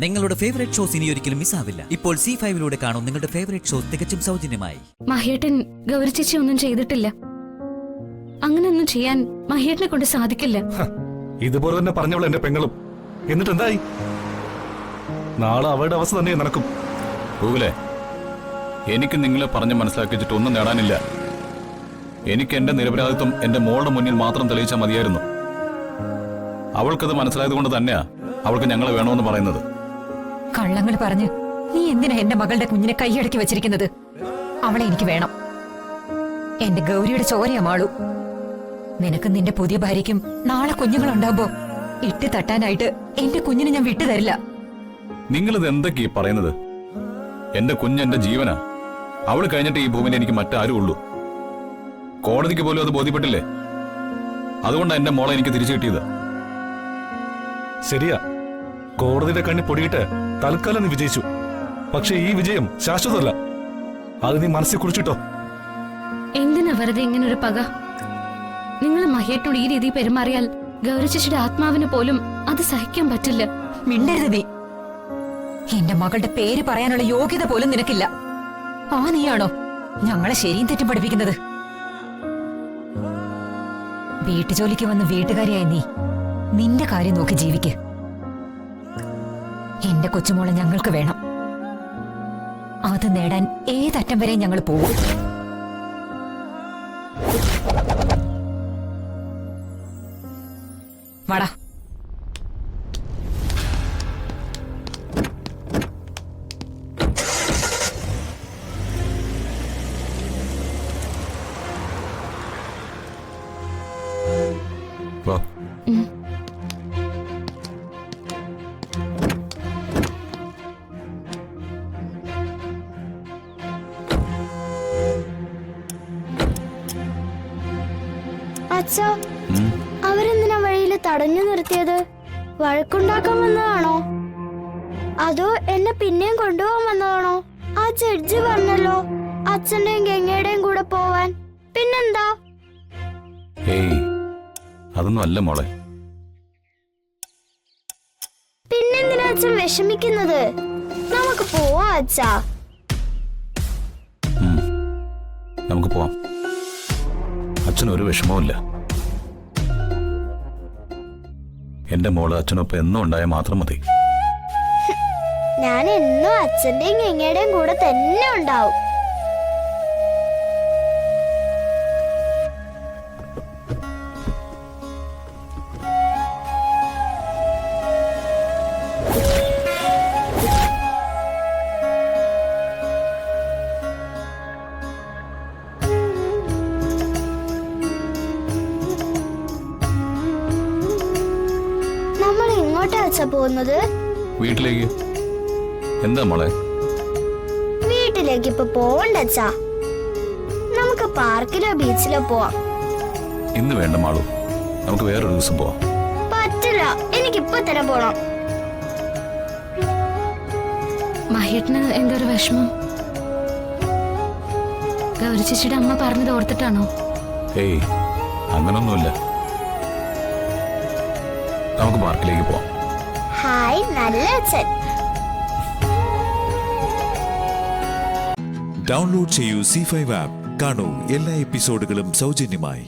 നിങ്ങളുടെ favourite shows ഇനി ഒരിക്കലും മിസ്സാവില്ല. ഇപ്പോൾ C5 കാണും നിങ്ങളുടെ ഫേവറേറ്റ് ഷോസ് തികച്ചും സൗജന്യമായി. മഹേട്ടൻ ഗൗരി ചേച്ചി ഒന്നും ചെയ്തിട്ടില്ല. അങ്ങനെയൊന്നും ചെയ്യാൻ മഹേട്ടനെ കൊണ്ട് സാധിക്കില്ല. ഇതുപോലെ തന്നെ പറഞ്ഞവൾ എന്റെ പെങ്ങളും. എന്നിട്ട് എന്തായി? നാളെ അവരുടെ അവസ്ഥ തന്നെ നടക്കും. പൂവിലെ, എനിക്ക് നിങ്ങളെ പറഞ്ഞ് മനസ്സിലാക്കിച്ചിട്ട് ഒന്നും നേടാനില്ല. എനിക്ക് എന്റെ നിരപരാധിത്വം എന്റെ മോളുടെ മുന്നിൽ മാത്രം തെളിയിച്ചാൽ മതിയായിരുന്നു. അവൾക്കത് മനസ്സിലായത് കൊണ്ട് തന്നെയാ അവൾക്ക് ഞങ്ങളെ വേണമെന്ന് പറയുന്നത്. കള്ളങ്ങൾ പറഞ്ഞ് നീ എന്തിനാ എന്റെ മകളുടെ കുഞ്ഞിനെ കൈയടക്കി വെച്ചിരിക്കുന്നത്? അവളെ എനിക്ക് വേണം. എന്റെ ഗൗരിയുടെ ചോരയാ മാളു. നിനക്കും നിന്റെ പുതിയ ഭാര്യയ്ക്കും നാളെ കുഞ്ഞുങ്ങളുണ്ടാവുമ്പോ ഇട്ട് തട്ടാനായിട്ട് എന്റെ കുഞ്ഞിനെ ഞാൻ വിട്ടുതരില്ല. നിങ്ങളിത് എന്തൊക്കെയാ പറയുന്നത്? എന്റെ കുഞ്ഞെന്റെ ജീവനാ. അവൾ കഴിഞ്ഞിട്ട് ഈ ഭൂമിയിൽ എനിക്ക് മറ്റാരും ഉള്ളൂ. കോടതിക്ക് പോലും അത് ബോധ്യപ്പെട്ടില്ലേ? അതുകൊണ്ടാണ് എന്റെ മോളെ എനിക്ക് തിരിച്ചു കിട്ടിയത്. ശരിയാ, കോടതിയുടെ കണ്ണി പൊടിയിട്ട് തൽക്കാലം നീ വിജയിച്ചു. പക്ഷെ ഈ വിജയം ശാശ്വതമല്ല. അത് നീ മനസ്സിൽ കുറിച്ചിട്ടോ. എന്തിനാ വെറുതെ ഇങ്ങനൊരു പക? നിങ്ങൾ മഹേട്ടനോട് ഈ രീതി പെരുമാറിയാൽ ഗൗരി ചേച്ചിയുടെ ആത്മാവിന് പോലും അത് സഹിക്കാൻ പറ്റില്ല. മിണ്ടരുത് നീ. എന്റെ മകളുടെ പേര് പറയാനുള്ള യോഗ്യത പോലും നിനക്കില്ല. ആ നീയാണോ ഞങ്ങളെ ശരിയും തെറ്റും പഠിപ്പിക്കുന്നത്? വീട്ടുജോലിക്ക് വന്ന് വീട്ടുകാരിയായി നീ നിന്റെ കാര്യം നോക്കി ജീവിക്ക്. എന്റെ കൊച്ചുമോളെ ഞങ്ങൾക്ക് വേണം. അത് നേടാൻ ഏതറ്റം വരെ ഞങ്ങൾ പോകും. വാടാ. വാ. അച്ഛാ, അവരെന്തിനാ വഴിയില് തടഞ്ഞു നിർത്തിയത്? വഴക്കുണ്ടാക്കാൻ വന്നതാണോ അതോ എന്നെ പിന്നെയും കൊണ്ടുപോകാൻ വന്നതാണോ? ആ ജഡ്ജി പറഞ്ഞല്ലോ അച്ഛന്റെയും ഗംഗയുടെയും കൂടെ പോവാൻ. പിന്നെന്താ? ഏയ്, അതൊന്നും അല്ല മോളെ. പിന്നെന്തിനാ അച്ഛൻ വിഷമിക്കുന്നത്? നമുക്ക് പോവാ അച്ഛാ. നമുക്ക് പോവാം. അച്ഛനൊരു വിഷമവുമില്ല. എന്റെ മോള് അച്ഛനൊപ്പം എന്നും ഉണ്ടായാൽ മാത്രം മതി. ഞാൻ എന്നും അച്ഛന്റെയും ഗംഗയുടെയും കൂടെ തന്നെ ഉണ്ടാവും. നമ്മൾ എങ്ങോട്ടാ അച്ഛാ പോകുന്നത്? വീട്ടിലേക്ക്. എന്താ മോളെ? വീട്ടിലേക്ക് ഇപ്പൊ പോവണ്ട അച്ഛാ. നമുക്ക് പാർക്കിലോ ബീച്ചിലോ പോവാം. ഇന്ന് വേണ്ട മാളു, നമുക്ക് വേറൊരു ദിവസം പോവാം. പറ്റില്ല, എനിക്കിപ്പൊ തന്നെ പോണം. മഹേട്ടന് എന്തൊരു വിഷമം? ഗൗരി ചേച്ചിയുടെ അമ്മ പറഞ്ഞത് ഓർത്തിട്ടാണോ? ഏയ്, അങ്ങനൊന്നുമില്ല. നമുക്ക് പാർക്കിലേക്ക് പോവാം. ഹായ്, നല്ല അച്ഛൻ. ഡൗൺലോഡ് ചെയ്യൂ C5 ആപ്പ്. കാണൂ എല്ലാ എപ്പിസോഡുകളും സൗജന്യമായി.